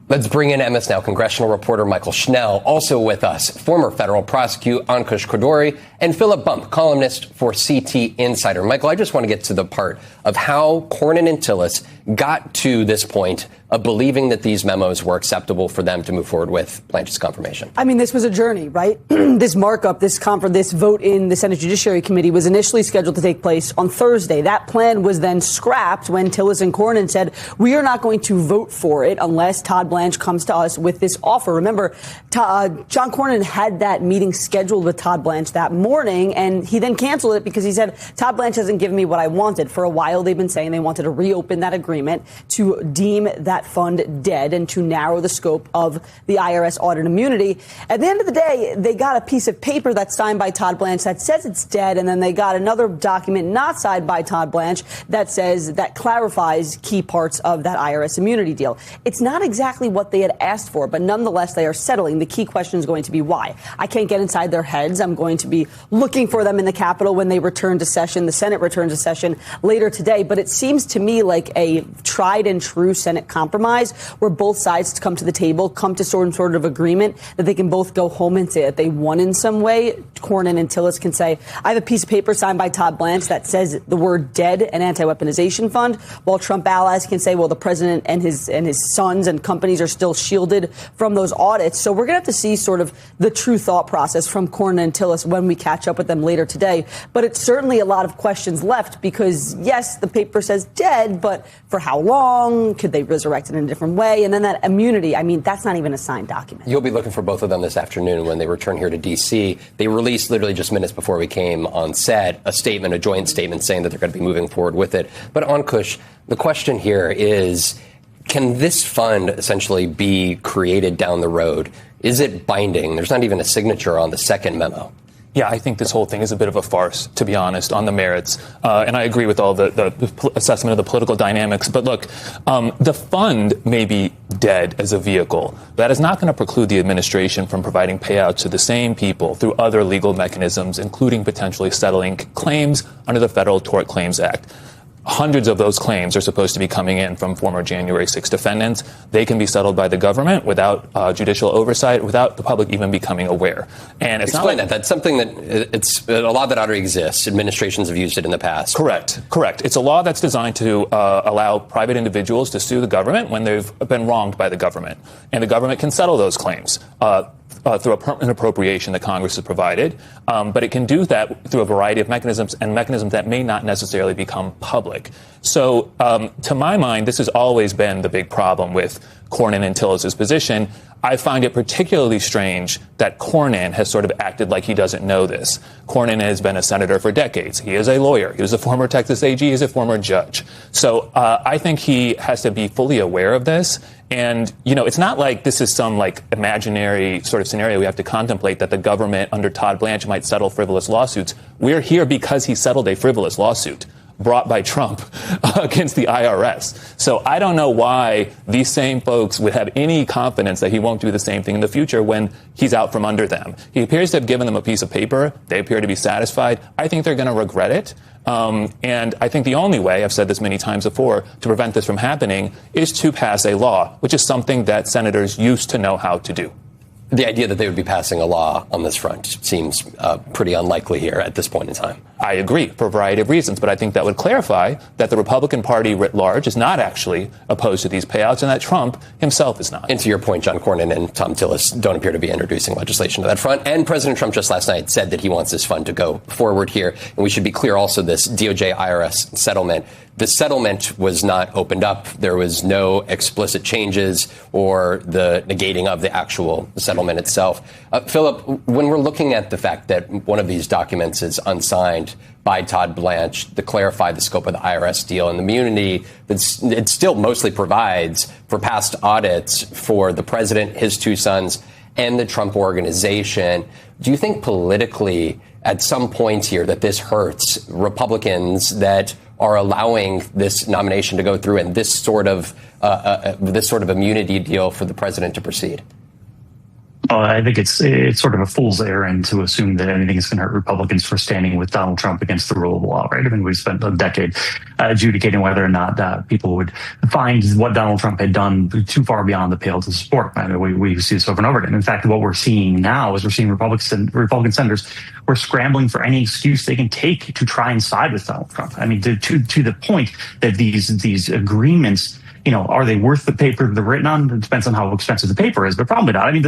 Let's bring in MS Now congressional reporter Michael Schnell, also with us, former federal prosecutor Ankush Khardori, and Philip Bump, columnist for CT Insider. Michael, I just want to get to the part of how Cornyn and Tillis got to this point of believing that these memos were acceptable for them to move forward with Blanche's confirmation. I mean, this was a journey, right? This markup, this vote in the Senate Judiciary Committee was initially scheduled to take place on Thursday. That plan was then scrapped when Tillis and Cornyn said, we are not going to vote for it unless Todd Blanche comes to us with this offer. Remember, John Cornyn had that meeting scheduled with Todd Blanche that morning, and he then canceled it because he said, Todd Blanche hasn't given me what I wanted. For a while, they've been saying they wanted to reopen that agreement to deem that fund dead and to narrow the scope of the IRS audit immunity. At the end of the day, they got a piece of paper that's signed by Todd Blanche that says it's dead, and then they got another document not signed by Todd Blanche that says that clarifies key parts of that IRS immunity deal. It's not exactly what they had asked for, but nonetheless, they are settling. The key question is going to be why. I can't get inside their heads. I'm going to be looking for them in the Capitol when they return to session. The Senate returns to session later today, but it seems to me like a tried and true Senate compromise where both sides come to the table, come to some sort of agreement that they can both go home and say that they won in some way. Cornyn and Tillis can say, I have a piece of paper signed by Todd Blanche that says the word dead and anti-weaponization fund, while Trump allies can say, well, the president and his sons and companies are still shielded from those audits. So we're going to have to see sort of the true thought process from Cornyn and Tillis when we catch up with them later today. But it's certainly a lot of questions left because, yes, the paper says dead, but for how long? Could they resurrect it in a different way? And then that immunity, I mean, that's not even a signed document. You'll be looking for both of them this afternoon when they return here to D.C. They released literally just minutes before we came on set a joint statement saying that they're going to be moving forward with it. But Ankush, the question here is, can this fund essentially be created down the road? Is it binding? There's not even a signature on the second memo. Yeah, I think this whole thing is a bit of a farce, to be honest, on the merits. And I agree with all the assessment of the political dynamics. But look, the fund may be dead as a vehicle. That is not going to preclude the administration from providing payouts to the same people through other legal mechanisms, including potentially settling claims under the Federal Tort Claims Act. Hundreds of those claims are supposed to be coming in from former January 6 defendants. They can be settled by the government without judicial oversight, without the public even becoming aware. And it's Explain that. That's something that it's a law that already exists. Administrations have used it in the past. Correct. It's a law that's designed to allow private individuals to sue the government when they've been wronged by the government. And the government can settle those claims through a permanent appropriation that Congress has provided. But it can do that through a variety of mechanisms and mechanisms that may not necessarily become public. So to my mind, this has always been the big problem with Cornyn and Tillis' position. I find it particularly strange that Cornyn has sort of acted like he doesn't know this. Cornyn has been a senator for decades. He is a lawyer. He was a former Texas AG. He's a former judge. So I think he has to be fully aware of this. And, you know, it's not like this is some like imaginary sort of scenario we have to contemplate that the government under Todd Blanche might settle frivolous lawsuits. We're here because he settled a frivolous lawsuit brought by Trump against the IRS. So I don't know why these same folks would have any confidence that he won't do the same thing in the future when he's out from under them. He appears to have given them a piece of paper. They appear to be satisfied. I think they're going to regret it. And I think the only way, I've said this many times before, to prevent this from happening is to pass a law, which is something that senators used to know how to do. The idea that they would be passing a law on this front seems pretty unlikely here at this point in time. I agree for a variety of reasons, but I think that would clarify that the Republican Party writ large is not actually opposed to these payouts and that Trump himself is not. And to your point, John Cornyn and Tom Tillis don't appear to be introducing legislation to that front. And President Trump just last night said that he wants this fund to go forward here. And we should be clear also this DOJ IRS settlement. The settlement was not opened up. There was no explicit changes or the negating of the actual settlement itself. Philip, when we're looking at the fact that one of these documents is unsigned by Todd Blanche to clarify the scope of the IRS deal and the immunity that it still mostly provides for past audits for the president, his two sons, and the Trump organization, do you think politically at some point here that this hurts Republicans that are allowing this nomination to go through and this sort of immunity deal for the president to proceed? I think it's sort of a fool's errand to assume that anything is going to hurt Republicans for standing with Donald Trump against the rule of law, right? I mean, we spent a decade adjudicating whether or not people would find what Donald Trump had done too far beyond the pale to support. I mean, we see this over and over again. In fact, what we're seeing now is we're seeing Republican senators who are scrambling for any excuse they can take to try and side with Donald Trump. I mean, to the point that these agreements, are they worth the paper they're written on? It depends on how expensive the paper is, but probably not. I mean,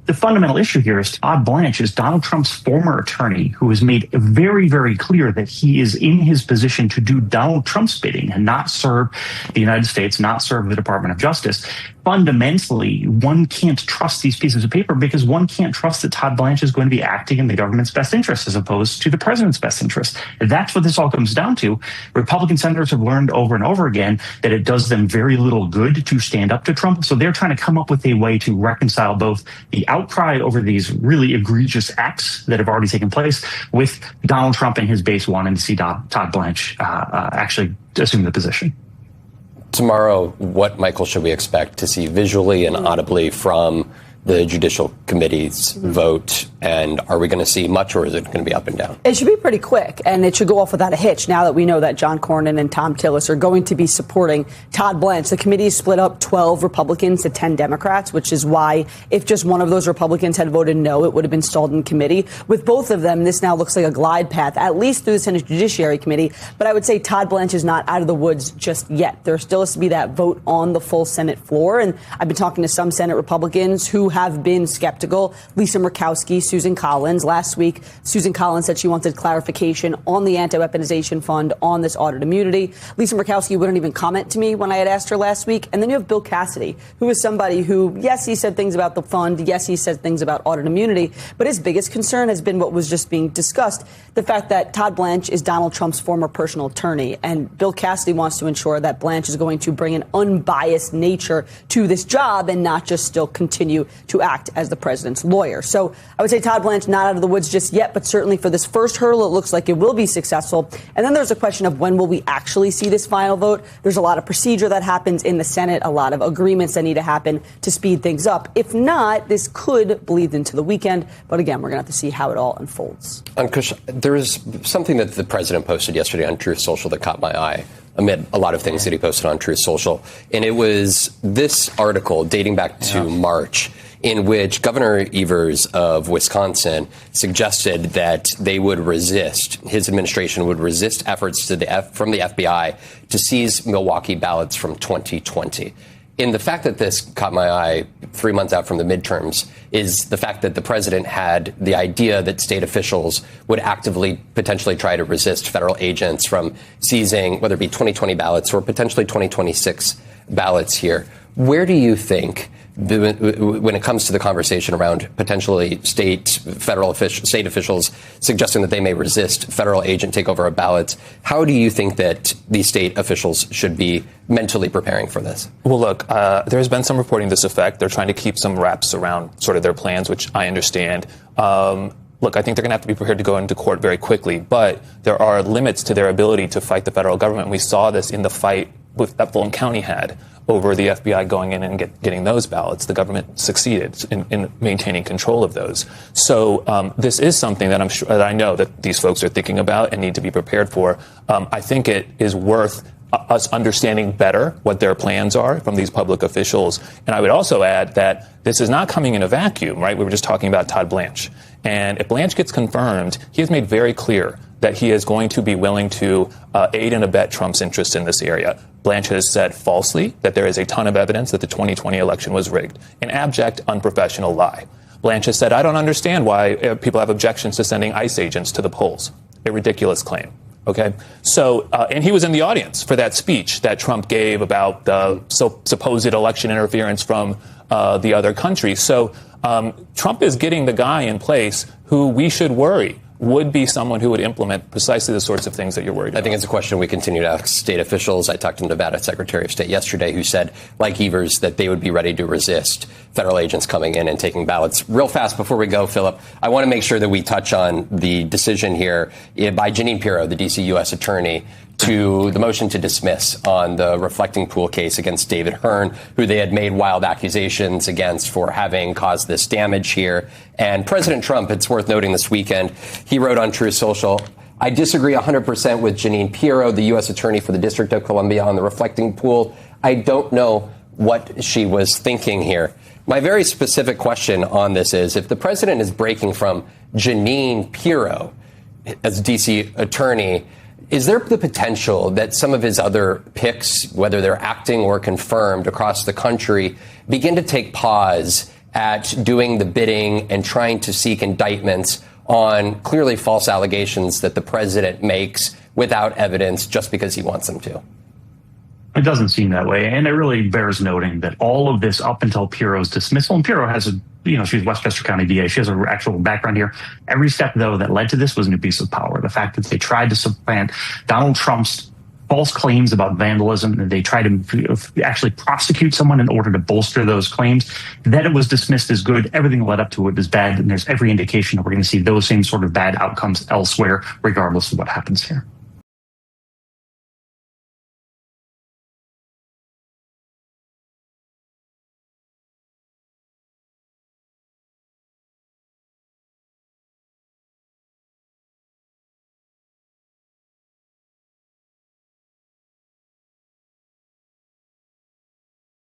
the fundamental issue here is Todd Blanche is Donald Trump's former attorney who has made very, very clear that he is in his position to do Donald Trump's bidding and not serve the United States, not serve the Department of Justice. Fundamentally, one can't trust these pieces of paper because one can't trust that Todd Blanche is going to be acting in the government's best interest as opposed to the president's best interest. That's what this all comes down to. Republican senators have learned over and over again that it does them very little good to stand up to Trump. So they're trying to come up with a way to reconcile both the outcry over these really egregious acts that have already taken place with Donald Trump and his base wanting to see Todd Blanche actually assume the position. Tomorrow, what, Michael, should we expect to see visually and audibly from the Judicial Committee's vote? And are we going to see much, or is it going to be up and down? It should be pretty quick, and it should go off without a hitch now that we know that John Cornyn and Thom Tillis are going to be supporting Todd Blanche. The committee is split up 12 Republicans to 10 Democrats, which is why if just one of those Republicans had voted no, it would have been stalled in committee. With both of them, this now looks like a glide path, at least through the Senate Judiciary Committee. But I would say Todd Blanche is not out of the woods just yet. There still has to be that vote on the full Senate floor, and I've been talking to some Senate Republicans who have been skeptical. Lisa Murkowski, Susan Collins. Last week, Susan Collins said she wanted clarification on the anti-weaponization fund, on this audit immunity. Lisa Murkowski wouldn't even comment to me when I had asked her last week. And then you have Bill Cassidy, who is somebody who, yes, he said things about the fund. Yes, he said things about audit immunity. But his biggest concern has been what was just being discussed, the fact that Todd Blanche is Donald Trump's former personal attorney. And Bill Cassidy wants to ensure that Blanche is going to bring an unbiased nature to this job and not just still continue to act as the president's lawyer. So I would say Todd Blanche not out of the woods just yet, but certainly for this first hurdle, it looks like it will be successful. And then there's a question of when will we actually see this final vote? There's a lot of procedure that happens in the Senate, a lot of agreements that need to happen to speed things up. If not, this could bleed into the weekend. But again, we're going to have to see how it all unfolds. Ankush, there is something that the president posted yesterday on Truth Social that caught my eye, amid a lot of things that he posted on Truth Social. And it was this article dating back to March, in which Governor Evers of Wisconsin suggested that they would resist, his administration would resist efforts from the FBI to seize Milwaukee ballots from 2020. And the fact that this caught my eye 3 months out from the midterms is the fact that the president had the idea that state officials would actively potentially try to resist federal agents from seizing, whether it be 2020 ballots or potentially 2026 ballots here. Where do you think, when it comes to the conversation around potentially state officials suggesting that they may resist federal agent takeover of ballots, how do you think that these state officials should be mentally preparing for this? Well, look, there's been some reporting to this effect. They're trying to keep some wraps around sort of their plans, which I understand. Look, I think they're going to have to be prepared to go into court very quickly, but there are limits to their ability to fight the federal government. We saw this in the fight that Fulton County had over the FBI going in and getting those ballots. The government succeeded in maintaining control of those. So this is something that that I know that these folks are thinking about and need to be prepared for. I think it is worth us understanding better what their plans are from these public officials. And I would also add that this is not coming in a vacuum, right? We were just talking about Todd Blanche. And if Blanche gets confirmed, he has made very clear that he is going to be willing to aid and abet Trump's interests in this area. Blanche has said falsely that there is a ton of evidence that the 2020 election was rigged, an abject, unprofessional lie. Blanche has said, I don't understand why people have objections to sending ICE agents to the polls. A ridiculous claim. OK, so and he was in the audience for that speech that Trump gave about the supposed election interference from the other countries. So Trump is getting the guy in place who we should worry would be someone who would implement precisely the sorts of things that you're worried about. I think it's a question we continue to ask state officials. I talked to Nevada Secretary of State yesterday, who said, like Evers, that they would be ready to resist federal agents coming in and taking ballots. Real fast before we go, Philip, I want to make sure that we touch on the decision here by Jeanine Pirro, the D.C. U.S. attorney, to the motion to dismiss on the Reflecting Pool case against David Hearn, who they had made wild accusations against for having caused this damage here. And President Trump, it's worth noting this weekend, he wrote on Truth Social, I disagree 100% with Jeanine Pirro, the U.S. Attorney for the District of Columbia, on the Reflecting Pool. I don't know what she was thinking here. My very specific question on this is, if the president is breaking from Jeanine Pirro as D.C. attorney, is there the potential that some of his other picks, whether they're acting or confirmed across the country, begin to take pause at doing the bidding and trying to seek indictments on clearly false allegations that the president makes without evidence just because he wants them to? It doesn't seem that way. And it really bears noting that all of this up until Pirro's dismissal, and Pirro has she's Westchester County DA. She has an actual background here. Every step, though, that led to this was an abuse of power. The fact that they tried to supplant Donald Trump's false claims about vandalism, and they tried to actually prosecute someone in order to bolster those claims, that it was dismissed as good. Everything led up to it is bad. And there's every indication that we're going to see those same sort of bad outcomes elsewhere, regardless of what happens here.